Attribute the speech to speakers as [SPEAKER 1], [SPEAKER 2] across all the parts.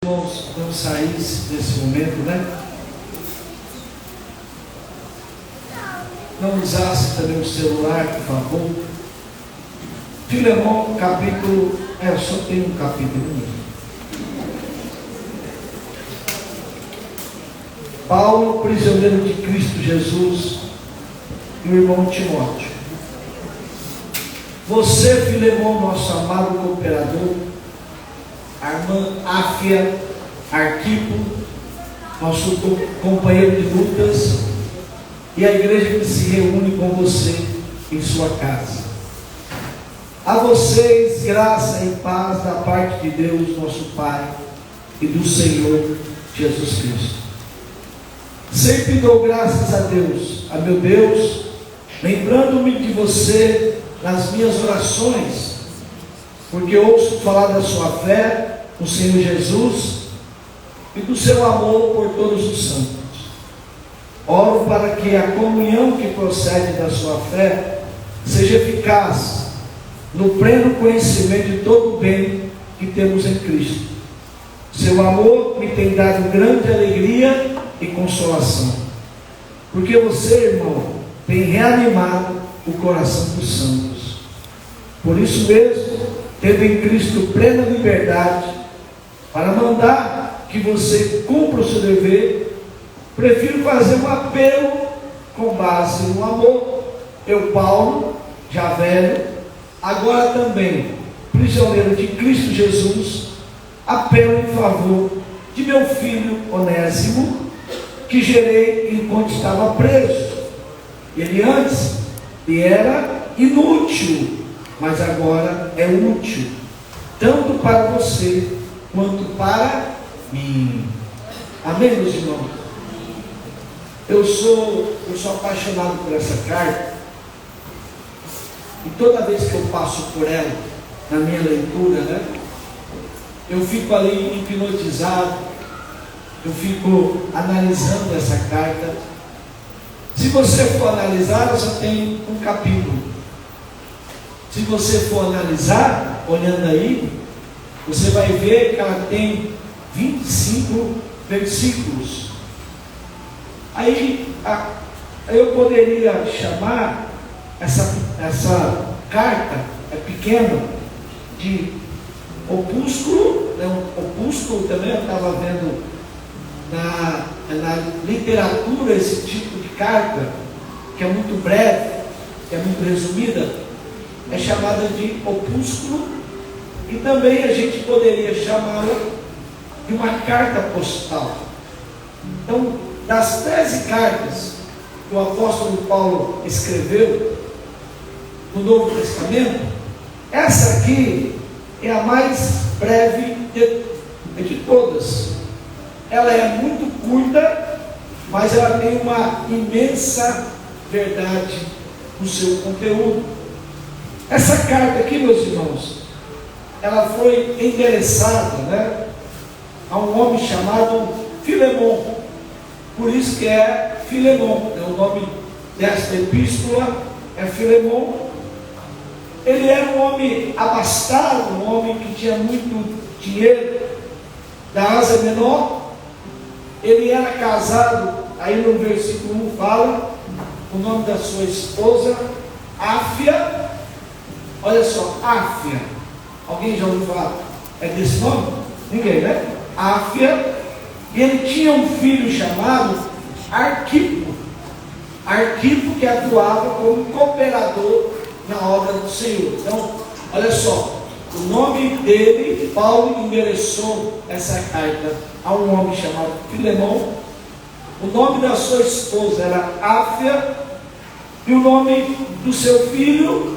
[SPEAKER 1] Não saísse nesse momento, né? Não usasse também o celular, por favor. Filemão, capítulo. Eu só tenho um capítulo mesmo. Paulo, prisioneiro de Cristo Jesus, e o irmão Timóteo. Você, Filemão, nosso amado cooperador, a irmã Áfia, Arquipo, nosso companheiro de lutas, e a igreja que se reúne com você em sua casa. A vocês, graça e paz da parte de Deus, nosso Pai, e do Senhor Jesus Cristo. Sempre dou graças a Deus, a meu Deus, lembrando-me de você nas minhas orações, porque ouço falar da sua fé no Senhor Jesus e do seu amor por todos os santos. Oro para que a comunhão que procede da sua fé seja eficaz no pleno conhecimento de todo o bem que temos em Cristo. Seu amor me tem dado grande alegria e consolação, porque você, irmão, tem reanimado o coração dos santos. Por isso mesmo, tendo em Cristo plena liberdade para mandar que você cumpra o seu dever, prefiro fazer um apelo com base no amor. Eu, Paulo, já velho, agora também prisioneiro de Cristo Jesus, apelo em favor de meu filho Onésimo, que gerei enquanto estava preso. Ele antes lhe era inútil, mas agora é útil, tanto para você quanto para mim. Amém, meus irmãos? Eu sou apaixonado por essa carta, e toda vez que eu passo por ela, na minha leitura, né, eu fico ali hipnotizado, eu fico analisando essa carta. Se você for analisar, ela só tem um capítulo. Se você for analisar, olhando aí, você vai ver que ela tem 25 versículos. Aí eu poderia chamar essa carta, é pequena, de opúsculo, né? Opúsculo também eu estava vendo na literatura esse tipo de carta, que é muito breve, que é muito resumida, é chamada de opúsculo, e também a gente poderia chamá-la de uma carta postal. Então, das 13 cartas que o apóstolo Paulo escreveu no Novo Testamento, essa aqui é a mais breve de todas. Ela é muito curta, mas ela tem uma imensa verdade no seu conteúdo. Essa carta aqui, meus irmãos, ela foi endereçada, né, a um homem chamado Filemão. Por isso que é Filemão, o nome desta epístola é Filemão. Ele era um homem abastado, um homem que tinha muito dinheiro, da Ásia Menor. Ele era casado, aí no versículo 1 fala o nome da sua esposa, Áfia. Olha só, Áfia. Alguém já ouviu falar? É desse nome? Ninguém, né? Áfia. E ele tinha um filho chamado Arquipo. Arquipo, que atuava como cooperador na obra do Senhor. Então, olha só, o nome dele, Paulo endereçou essa carta a um homem chamado Filemão. O nome da sua esposa era Áfia, e o nome do seu filho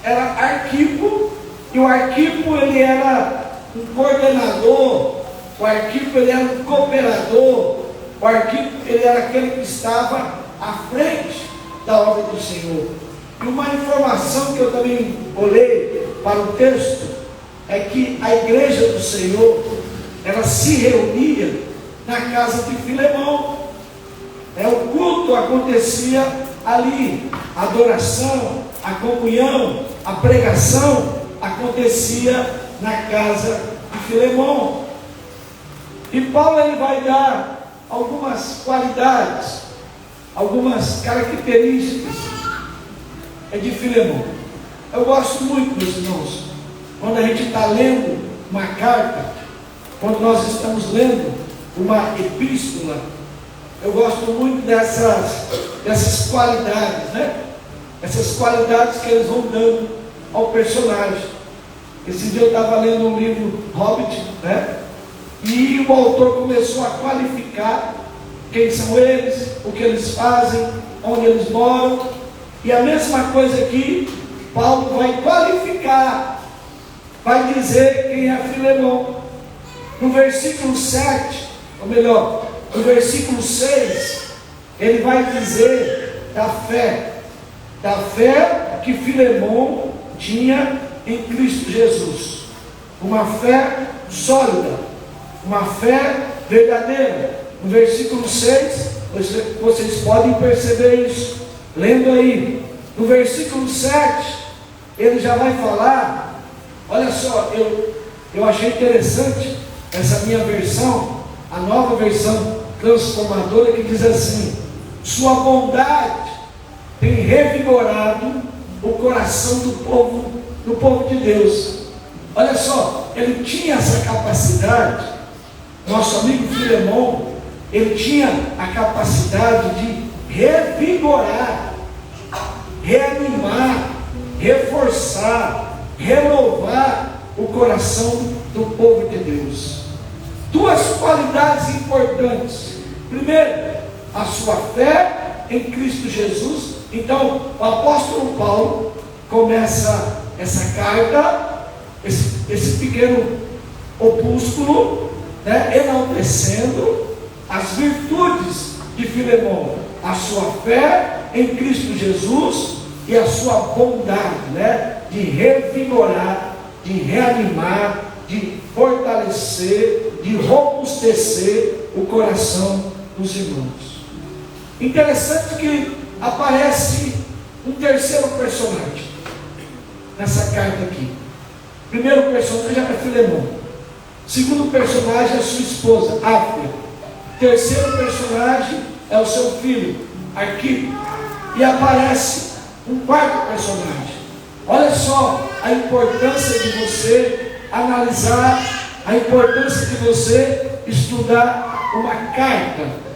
[SPEAKER 1] era Arquipo. E o Arquipo, ele era um coordenador, o Arquipo, ele era um cooperador, o Arquipo, ele era aquele que estava à frente da obra do Senhor. E uma informação que eu também olhei para o texto é que a igreja do Senhor, ela se reunia na casa de Filemão. O culto acontecia ali, a adoração, a comunhão, a pregação acontecia na casa de Filemão. E Paulo ele vai dar algumas qualidades, algumas características de Filemão. Eu gosto muito, meus irmãos, quando a gente está lendo uma carta, quando nós estamos lendo uma epístola, eu gosto muito dessas qualidades, né? Essas qualidades que eles vão dando ao personagem. Esse dia eu estava lendo um livro Hobbit, né? E o autor começou a qualificar quem são eles, o que eles fazem, onde eles moram. E a mesma coisa aqui, Paulo vai qualificar, vai dizer quem é Filemão. No versículo 7, ou melhor, no versículo 6, ele vai dizer da fé que Filemão tinha em Cristo Jesus. Uma fé sólida, uma fé verdadeira. No versículo 6, vocês podem perceber isso, lendo aí. No versículo 7, ele já vai falar, olha só, eu achei interessante essa minha versão, a nova versão transformadora, que diz assim: sua bondade tem revigorado o coração do povo de Deus. Olha só, ele tinha essa capacidade, nosso amigo Filemão, ele tinha a capacidade de revigorar, reanimar, reforçar, renovar o coração do povo de Deus. Duas qualidades importantes. Primeiro, a sua fé em Cristo Jesus. Então, o apóstolo Paulo começa essa carta, esse pequeno opúsculo, né, enaltecendo as virtudes de Filemão, a sua fé em Cristo Jesus e a sua bondade, né, de revigorar, de reanimar, de fortalecer, de robustecer o coração dos irmãos. Interessante que aparece um terceiro personagem nessa carta aqui. O primeiro personagem é Filemão. O segundo personagem é sua esposa, Áfia. O terceiro personagem é o seu filho, Arquipo. E aparece um quarto personagem. Olha só a importância de você analisar, a importância de você estudar uma carta.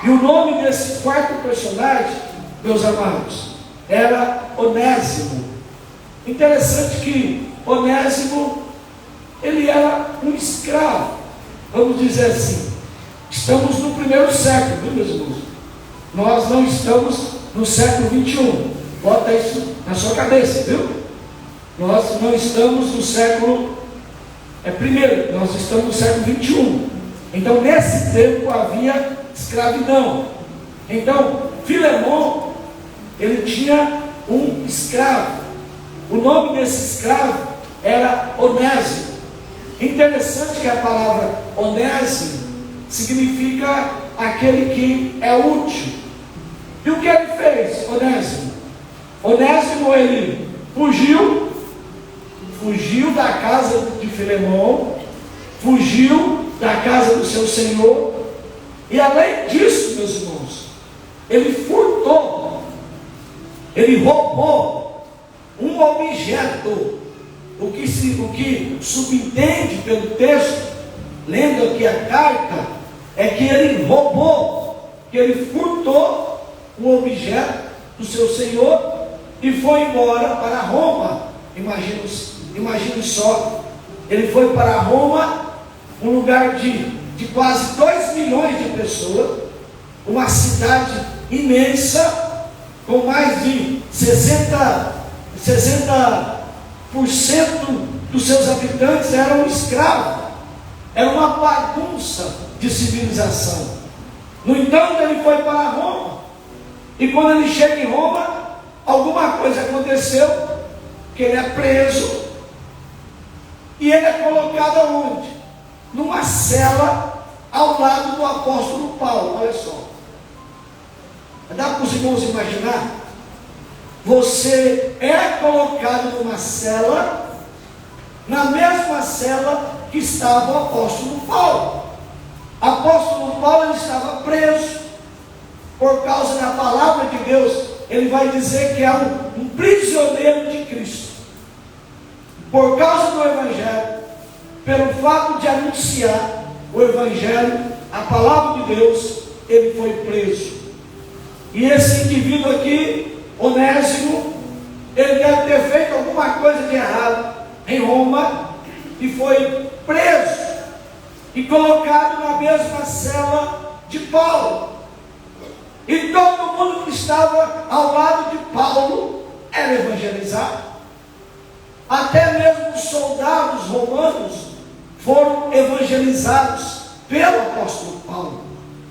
[SPEAKER 1] E o nome desse quarto personagem, meus amados, era Onésimo. Interessante que Onésimo, ele era um escravo, vamos dizer assim. Estamos no primeiro século, viu, meus irmãos? Nós não estamos no século 21. Bota isso na sua cabeça, viu? Nós não estamos no século primeiro, nós estamos no século 21. Então, nesse tempo havia escravidão. Então, Filemão, ele tinha um escravo. O nome desse escravo era Onésimo. Interessante que a palavra Onésimo significa aquele que é útil. E o que ele fez, Onésimo? Onésimo, ele fugiu da casa de Filemão, fugiu da casa do seu senhor, e além disso, meus irmãos, ele furtou, ele roubou um objeto. O que subentende pelo texto, lendo aqui a carta, é que ele roubou, que ele furtou um objeto do seu senhor e foi embora para Roma. Imagine só, ele foi para Roma, um lugar de quase 2 milhões de pessoas, uma cidade imensa, com mais de 60% dos seus habitantes eram escravos. Era uma bagunça de civilização. No entanto, ele foi para Roma, e quando ele chega em Roma, alguma coisa aconteceu, que ele é preso, e ele é colocado aonde? Numa cela ao lado do apóstolo Paulo. Olha só, dá para os irmãos imaginar? Você é colocado numa cela, na mesma cela que estava o apóstolo Paulo. por causa da palavra de Deus, ele vai dizer que é um prisioneiro de Cristo. Por causa do Evangelho, pelo fato de anunciar o Evangelho, a palavra de Deus, ele foi preso. E esse indivíduo aqui, Onésimo, ele deve ter feito alguma coisa de errado em Roma e foi preso e colocado na mesma cela de Paulo. E todo mundo que estava ao lado de Paulo era evangelizado. Até mesmo os soldados romanos foram evangelizados pelo apóstolo Paulo.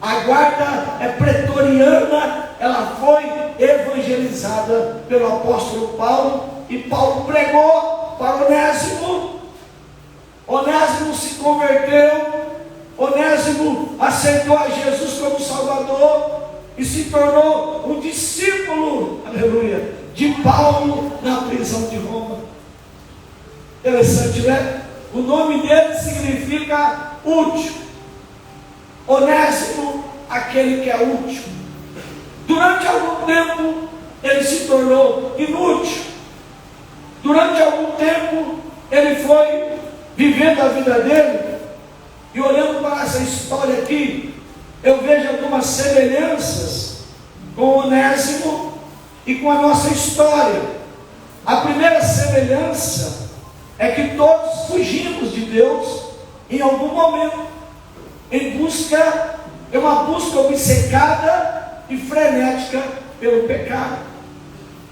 [SPEAKER 1] A guarda pretoriana, ela foi evangelizada pelo apóstolo Paulo, e Paulo pregou para Onésimo. Onésimo se converteu, Onésimo aceitou a Jesus como Salvador e se tornou um discípulo, aleluia, de Paulo na prisão de Roma. Interessante, né? O nome dele significa útil. Onésimo, aquele que é útil. Durante algum tempo ele se tornou inútil. Durante algum tempo ele foi vivendo a vida dele. E olhando para essa história aqui, eu vejo algumas semelhanças com Onésimo e com a nossa história. A primeira semelhança é que todos fugimos de Deus em algum momento, em busca, é uma busca obcecada e frenética pelo pecado.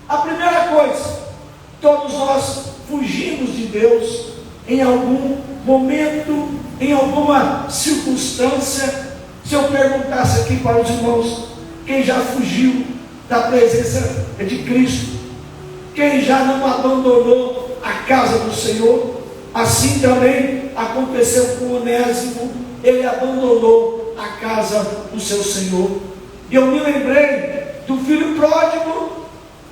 [SPEAKER 1] A primeira coisa, todos nós fugimos de Deus em algum momento, em alguma circunstância. Se eu perguntasse aqui para os irmãos, quem já fugiu da presença de Cristo? Quem já não abandonou a casa do Senhor? Assim também aconteceu com Onésimo. Ele abandonou a casa do seu Senhor. E eu me lembrei do filho pródigo.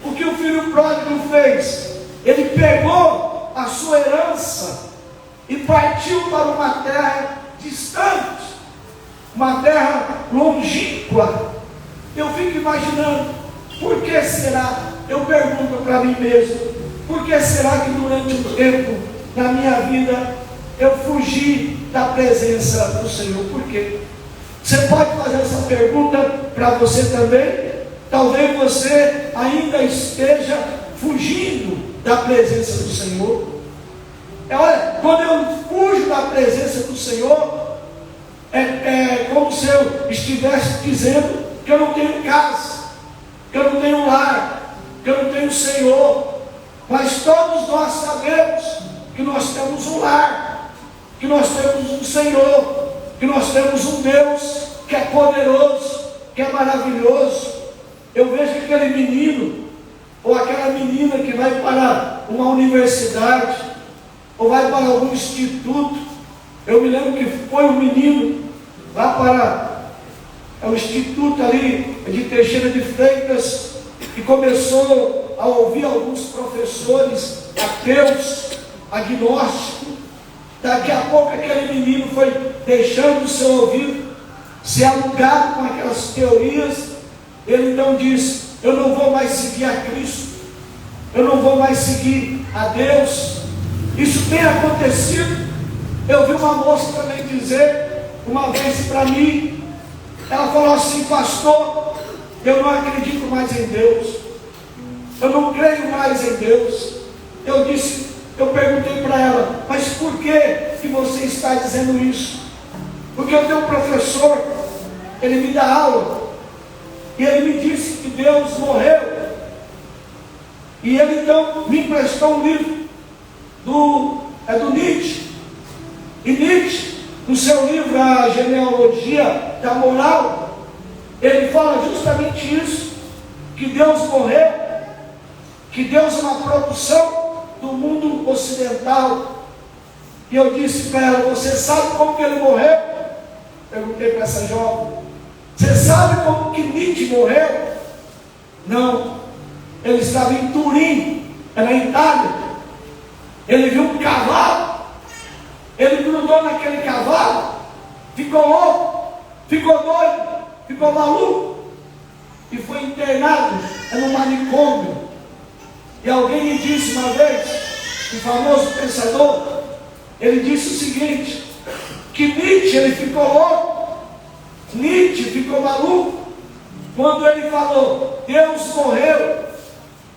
[SPEAKER 1] O que o filho pródigo fez? Ele pegou a sua herança e partiu para uma terra distante, uma terra longínqua. Eu fico imaginando, por que será? Eu pergunto para mim mesmo, por que será que durante um tempo na minha vida eu fugi da presença do Senhor? Por quê? Você pode fazer essa pergunta para você também? Talvez você ainda esteja fugindo da presença do Senhor. Olha, quando eu fujo da presença do Senhor, é como se eu estivesse dizendo que eu não tenho casa, que eu não tenho lar, que eu não tenho Senhor. Mas todos nós sabemos que nós temos um lar, que nós temos um Senhor, que nós temos um Deus que é poderoso, que é maravilhoso. Eu vejo aquele menino ou aquela menina que vai para uma universidade ou vai para algum instituto. Eu me lembro que foi um menino lá para o instituto ali de Teixeira de Freitas, e começou a ouvir alguns professores ateus, agnósticos. Daqui a pouco aquele menino foi deixando o seu ouvido se alugar com aquelas teorias. Ele então disse: eu não vou mais seguir a Cristo, eu não vou mais seguir a Deus. Isso tem acontecido. Eu vi uma moça também dizer uma vez para mim, ela falou assim: pastor, eu não acredito mais em Deus, eu não creio mais em Deus. Eu perguntei para ela: mas por que você está dizendo isso? Porque eu tenho um professor, ele me dá aula, e ele me disse que Deus morreu, e ele então me emprestou um livro do Nietzsche. E Nietzsche, no seu livro A Genealogia da Moral, ele fala justamente isso, que Deus morreu, que Deus é uma produção do mundo ocidental. E eu disse para ela: você sabe como que ele morreu? Perguntei para essa jovem: você sabe como que Nietzsche morreu? Não. Ele estava em Turim, na Itália. Ele viu um cavalo, ele grudou naquele cavalo, ficou louco, ficou doido, ficou maluco. e foi internado no manicômio. E alguém me disse uma vez, um famoso pensador, ele disse o seguinte, que Nietzsche ele ficou louco, Nietzsche ficou maluco, quando ele falou, Deus morreu,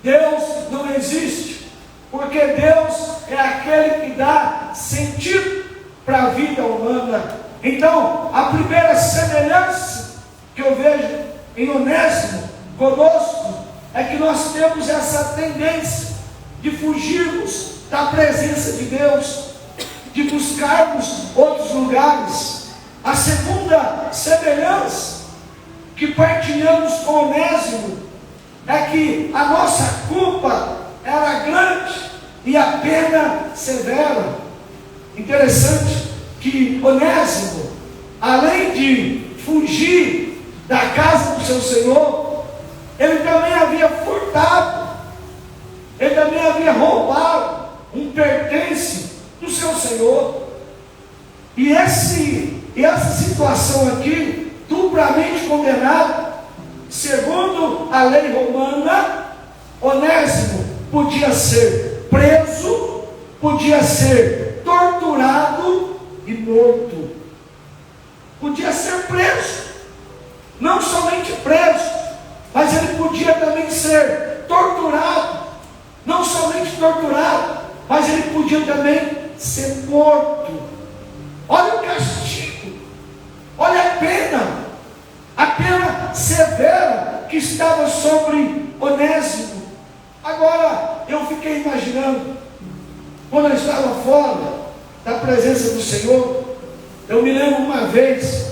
[SPEAKER 1] Deus não existe, porque Deus é aquele que dá sentido para a vida humana. Então, a primeira semelhança que eu vejo em Onésimo conosco é que nós temos essa tendência de fugirmos da presença de Deus, de buscarmos outros lugares. A segunda semelhança que partilhamos com Onésimo é que a nossa culpa era grande e a pena severa. Interessante que Onésimo, além de fugir da casa do seu Senhor, ele também havia furtado, ele também havia roubado um pertence do seu Senhor. E essa situação aqui, duplamente condenado, segundo a lei romana, Onésimo podia ser preso, podia ser torturado e morto. Podia ser preso, não somente preso, mas ele podia também ser torturado, não somente torturado, mas ele podia também ser morto. Olha o castigo, olha a pena severa que estava sobre Onésimo. Agora, eu fiquei imaginando, quando eu estava fora da presença do Senhor, eu me lembro uma vez,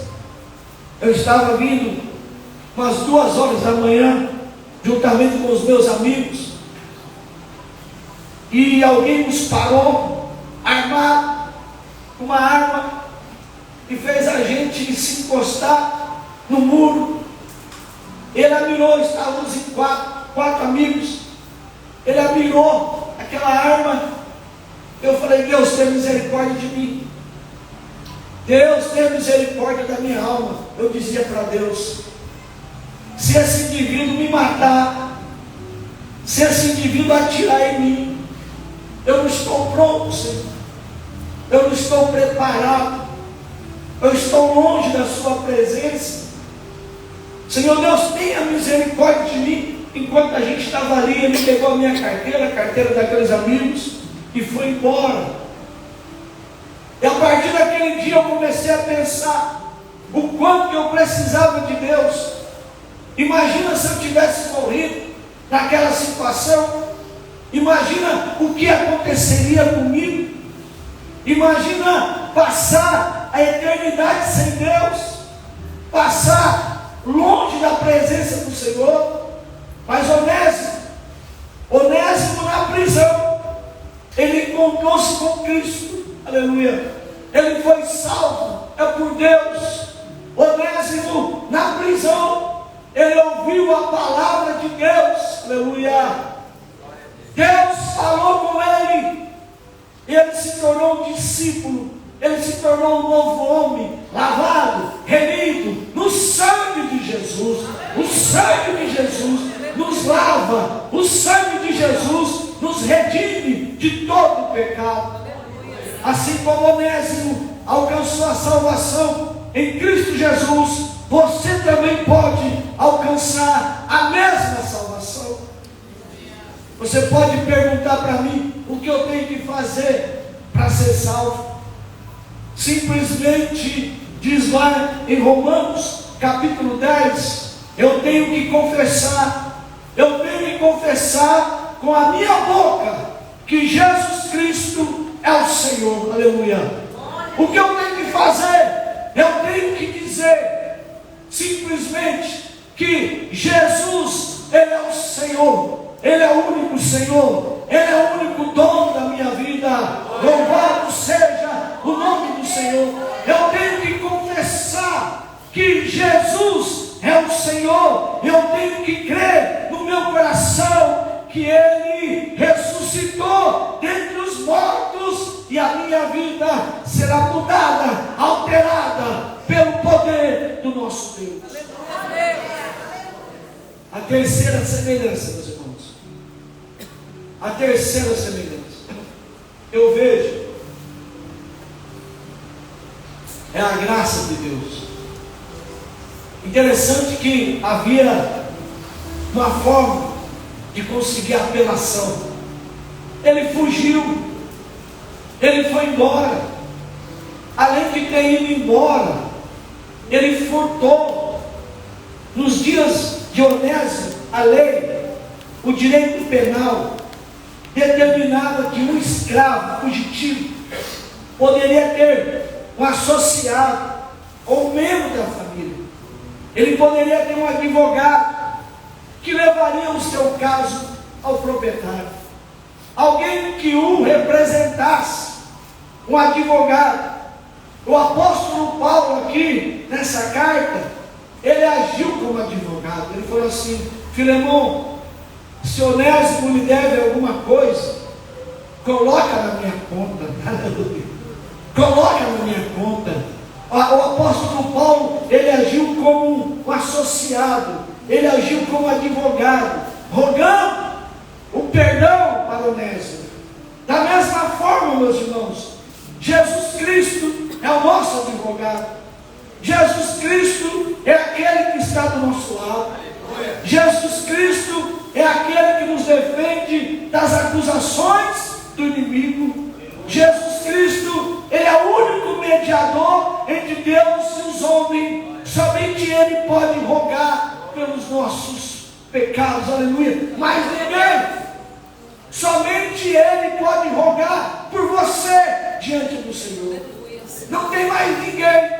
[SPEAKER 1] eu estava vindo umas 2 horas da manhã, juntamente com os meus amigos, e alguém nos parou, armado, com uma arma, e fez a gente se encostar no muro. Ele mirou, estávamos em quatro amigos, ele mirou aquela arma. Eu falei, Deus tem misericórdia de mim, Deus tem misericórdia da minha alma. Eu dizia para Deus, se esse indivíduo me matar, se esse indivíduo atirar em mim, eu não estou pronto, Senhor, eu não estou preparado, eu estou longe da sua presença. Senhor Deus, tenha misericórdia de mim. Enquanto a gente estava ali, ele pegou a minha carteira, a carteira daqueles amigos, e foi embora. E a partir daquele dia eu comecei a pensar o quanto eu precisava de Deus. Imagina se eu tivesse morrido naquela situação, imagina o que aconteceria comigo, imagina passar a eternidade sem Deus, passar longe da presença do Senhor. Mas Onésimo na prisão, ele encontrou-se com Cristo, aleluia, ele foi salvo, é por Deus. Onésimo na prisão, ele ouviu a palavra de Deus, aleluia, Deus falou com ele, e ele se tornou um discípulo, ele se tornou um novo homem, lavado, remido no sangue de Jesus. O sangue de Jesus nos lava, o sangue de Jesus nos redime de todo o pecado. Assim como Onésimo alcançou a salvação em Cristo Jesus, você também pode alcançar a mesma salvação. Você pode perguntar para mim, o que eu tenho que fazer para ser salvo? Simplesmente diz lá em Romanos capítulo 10, eu tenho que confessar com a minha boca que Jesus Cristo é o Senhor, aleluia. O que eu tenho que fazer? Eu tenho que dizer simplesmente que Jesus, Ele é o Senhor, Ele é o único Senhor, Ele é o único dono da minha vida. Louvado seja o nome do Senhor. Eu tenho que confessar que Jesus é o Senhor. Eu tenho que crer no meu coração que Ele ressuscitou dentre os mortos, e a minha vida será mudada, alterada pelo poder do nosso Deus. A terceira semelhança, meus irmãos. A terceira semelhança. Eu vejo. É a graça de Deus. Interessante que havia uma forma de conseguir apelação. Ele fugiu. Ele foi embora. Além de ter ido embora, ele furtou. Nos dias de Onésimo, a lei, o direito penal, determinava que um escravo fugitivo poderia ter um associado ou um membro da família. Ele poderia ter um advogado que levaria o seu caso ao proprietário. Alguém que o representasse, um advogado. O apóstolo Paulo aqui, nessa carta, ele agiu como advogado. Ele falou assim: Filemão, se Onésimo lhe deve alguma coisa, coloca na minha conta. Aleluia. Coloca na minha conta. O apóstolo Paulo, ele agiu como um associado, ele agiu como advogado, rogando o perdão para Onésimo. Da mesma forma, meus irmãos, Jesus Cristo é o nosso advogado. Jesus Cristo é aquele que está do nosso lado. Jesus Cristo é aquele que nos defende das acusações do inimigo. Jesus Cristo, ele é o único mediador entre Deus e os homens. Somente ele pode rogar pelos nossos pecados, aleluia. Mas ninguém. Somente ele pode rogar por você diante do Senhor. Não tem mais ninguém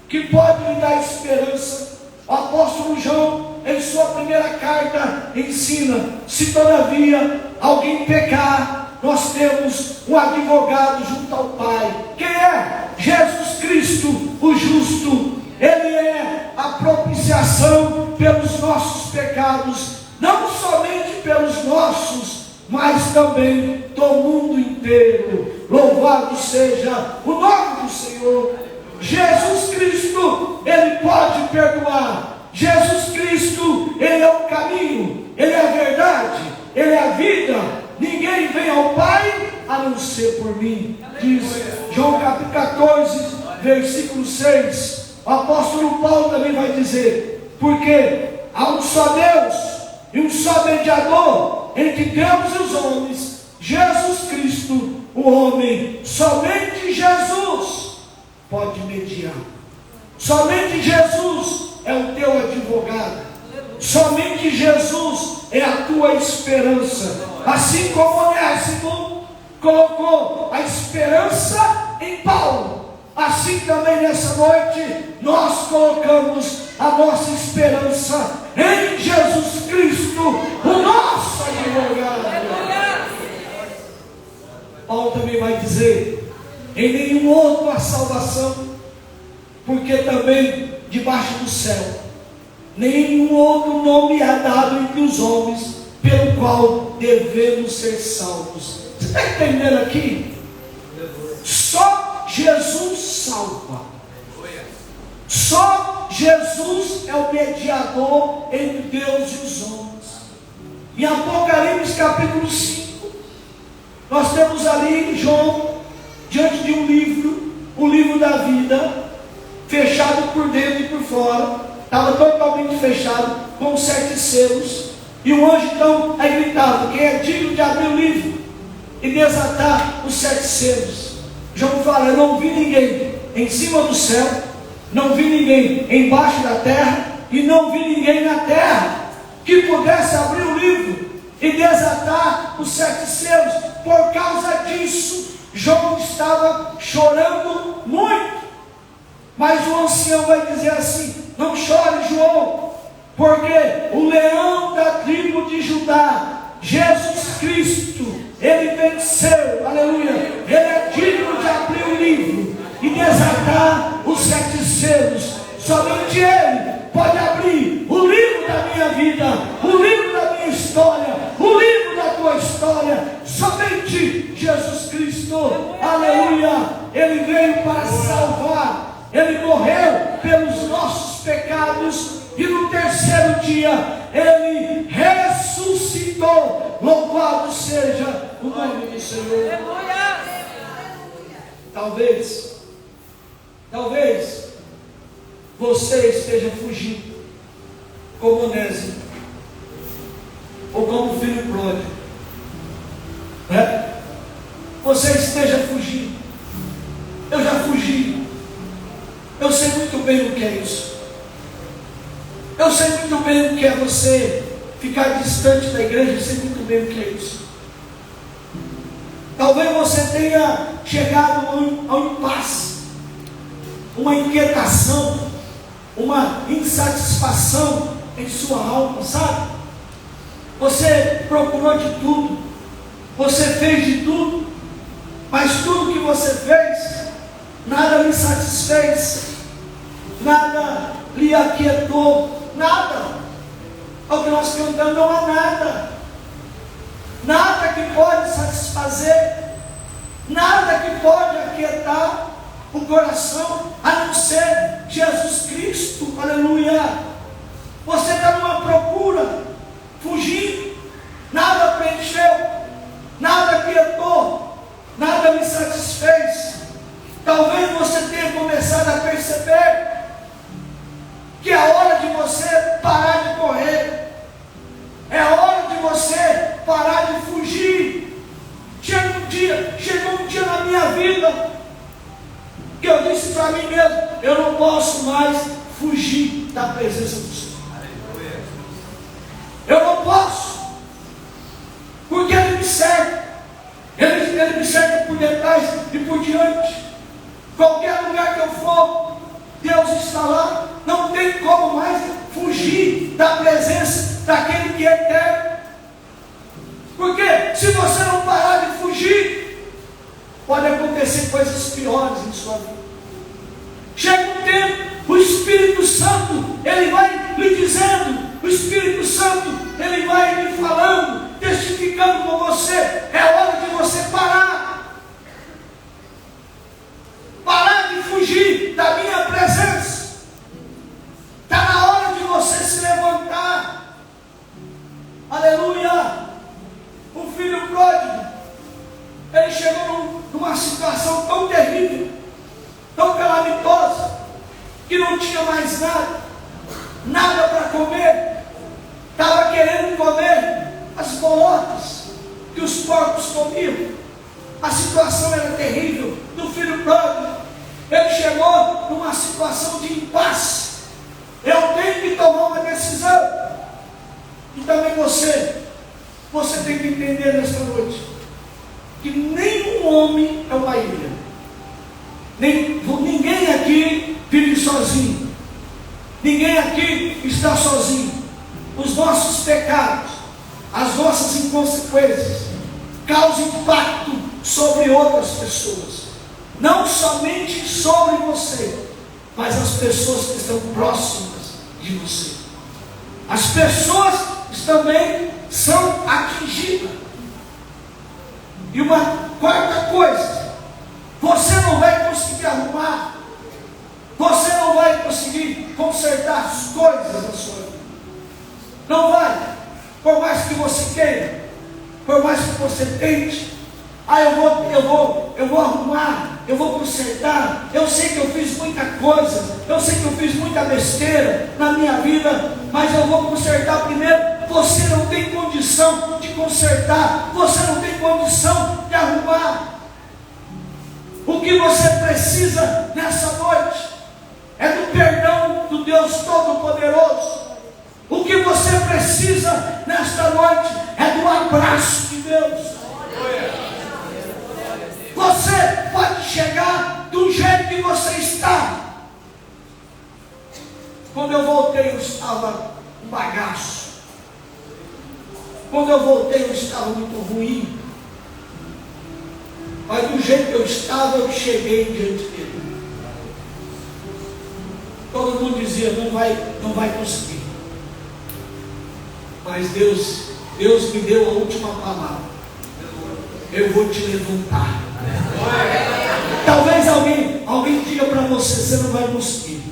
[SPEAKER 1] que pode lhe dar esperança. O apóstolo João, em sua primeira carta, ensina: se todavia alguém pecar, nós temos um advogado junto ao Pai. Quem é? Jesus Cristo, o justo. Ele é a propiciação pelos nossos pecados, não somente pelos nossos, mas também do mundo inteiro. Louvado seja o nome do Senhor. Jesus Cristo, ele pode perdoar. Jesus Cristo, ele é o caminho, ele é a verdade, ele é a vida. Ninguém vem ao Pai a não ser por mim. Diz João capítulo 14, versículo 6. O apóstolo Paulo também vai dizer: porque há um só Deus e um só mediador entre Deus e os homens, Jesus Cristo, o homem. Somente Jesus pode mediar. Somente Jesus é o teu advogado. Somente Jesus é a tua esperança. Assim como Onésimo colocou a esperança em Paulo, assim também nessa noite nós colocamos a nossa esperança em Jesus Cristo, o nosso advogado. Paulo também vai dizer: em nenhum outro há salvação, porque também debaixo do céu nenhum outro nome há dado entre os homens pelo qual devemos ser salvos. Você está entendendo aqui? Só Jesus salva. Só Jesus é o mediador entre Deus e os homens. Em Apocalipse capítulo 5, nós temos ali João diante de um livro, o livro da vida, fechado por dentro e por fora. Estava totalmente fechado, com 7 selos. E o anjo então aí gritava: quem é digno de abrir o livro e desatar os 7 selos? João fala: eu não vi ninguém em cima do céu, não vi ninguém embaixo da terra, e não vi ninguém na terra que pudesse abrir o livro e desatar os 7 selos. Por causa disso, João estava chorando muito. Mas o ancião vai dizer assim: não chore, João, porque o leão da tribo de Judá, Jesus Cristo, ele venceu, aleluia. Ele é digno de abrir o livro e desatar os 7 selos. Somente ele pode abrir o livro da minha vida, o livro da minha história, o livro da tua história. Somente Jesus Cristo, aleluia. Ele veio para salvar. Ele morreu pelos nossos pecados e no terceiro dia Ele ressuscitou. Louvado seja o nome do Senhor. Talvez você esteja fugindo como Onésimo, ou como filho pródigo, né? Você esteja fugindo. Eu já fugi. Eu sei muito bem o que é isso. Eu sei muito bem o que é você ficar distante da igreja. Eu sei muito bem o que é isso. Talvez você tenha chegado ao impasse, uma inquietação, uma insatisfação em sua alma, sabe? Você procurou de tudo, você fez de tudo, mas tudo que você fez, nada lhe satisfez, nada lhe aquietou, nada. Ao que nós cantamos, não há nada que pode satisfazer, nada que pode aquietar o coração, a não ser Jesus Cristo. Aleluia. Você está numa procura, fugindo, nada preencheu, nada aquietou, nada me satisfez. Talvez você tenha começado a perceber que é hora de você parar de correr, é hora de você parar de fugir. Chegou um dia na minha vida que eu disse para mim mesmo: eu não posso mais fugir da presença do Senhor. Eu não posso, porque Ele me cerca. Ele me cerca por detrás e por diante. Qualquer lugar que eu for, Deus está lá. Não tem como mais fugir da presença daquele que é eterno. Porque se você não parar de fugir, pode acontecer coisas piores em sua vida. Chega um tempo, o Espírito Santo, Ele vai lhe dizendo, o Espírito Santo, Ele vai lhe falando, testificando com você. É hora de você parar de fugir da minha presença. Está na hora de você se levantar. Aleluia. O filho pródigo, ele chegou numa situação tão terrível, tão calamitosa, que não tinha mais nada para comer. Estava querendo comer as bolotas que os porcos comiam. A situação era terrível do filho pródigo. Ele chegou numa situação de impasse. Eu tenho que tomar uma decisão. E também você tem que entender nesta noite que nenhum homem é uma ilha. Ninguém aqui vive sozinho. Ninguém aqui está sozinho. Os nossos pecados, as nossas inconsequências causam impacto sobre outras pessoas. Não somente sobre você, mas as pessoas que estão próximas de você. As pessoas também são atingidas. E uma quarta coisa: você não vai conseguir arrumar, você não vai conseguir consertar as coisas da sua vida. Não vai. Por mais que você queira, por mais que você tente, eu vou arrumar, eu vou consertar. Eu sei que eu fiz muita coisa, eu sei que eu fiz muita besteira na minha vida, mas eu vou consertar primeiro. Você não tem condição de consertar, você não tem condição de arrumar. O que você precisa nessa noite é do perdão do Deus Todo-Poderoso. O que você precisa nesta noite é do abraço de Deus. Você pode chegar do jeito que você está. Quando eu voltei, eu estava um bagaço. Quando eu voltei, eu estava muito ruim. Mas do jeito que eu estava, eu cheguei diante dele. Todo mundo dizia: não vai conseguir. Mas Deus me deu a última palavra: eu vou te levantar. Talvez alguém diga para você não vai conseguir.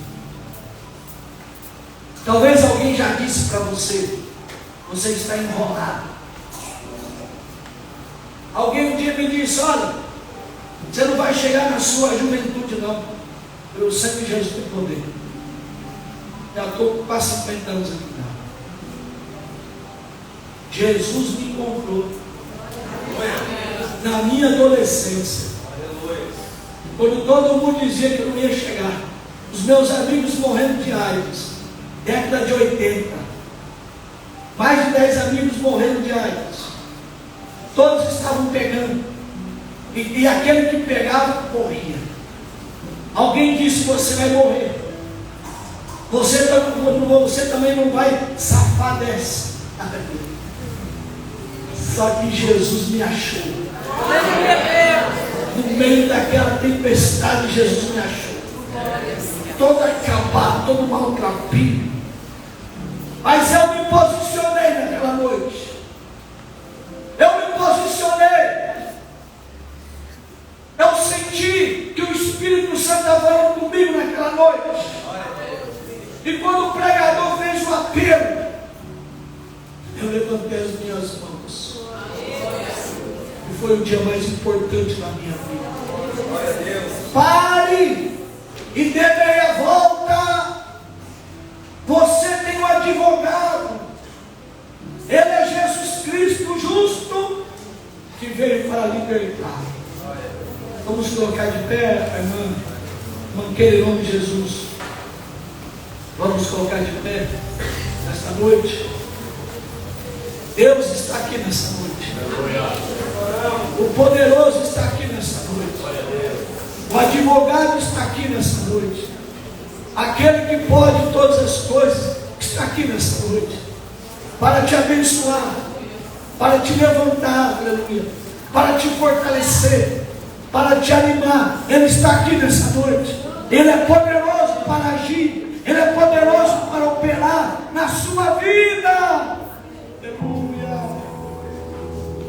[SPEAKER 1] Talvez alguém já disse para você está enrolado, Alguém um dia me disse: olha, você não vai chegar na sua juventude não. Eu sei que Jesus tem poder. Já estou com quase 50 anos aqui. Jesus me encontrou na minha adolescência, quando todo mundo dizia que eu não ia chegar. Os meus amigos morrendo de AIDS, década de 80, mais de 10 amigos morrendo de AIDS, todos estavam pegando, e aquele que pegava morria. Alguém disse: você vai morrer, você também não vai safar dessa. Só que Jesus me achou. No meio daquela tempestade, Jesus me achou. Todo acabado, todo maltrapilho. Mas eu me posicionei naquela noite. Eu me posicionei. Eu senti que o Espírito Santo estava falando comigo naquela noite. E quando o pregador fez o apelo, eu levantei as minhas mãos. E foi o dia mais importante da minha vida. Pare e dê meia volta. Você tem um advogado. Ele é Jesus Cristo justo, que veio para libertar. Vamos colocar de pé, irmã. Manqueira, em nome de Jesus. Vamos colocar de pé nesta noite. Deus está aqui nessa noite. O poderoso está aqui nessa noite. O advogado está aqui nessa noite. Aquele que pode todas as coisas está aqui nessa noite, para te abençoar, para te levantar, aleluia, para te fortalecer, para te animar. Ele está aqui nessa noite. Ele é poderoso para agir. Ele é poderoso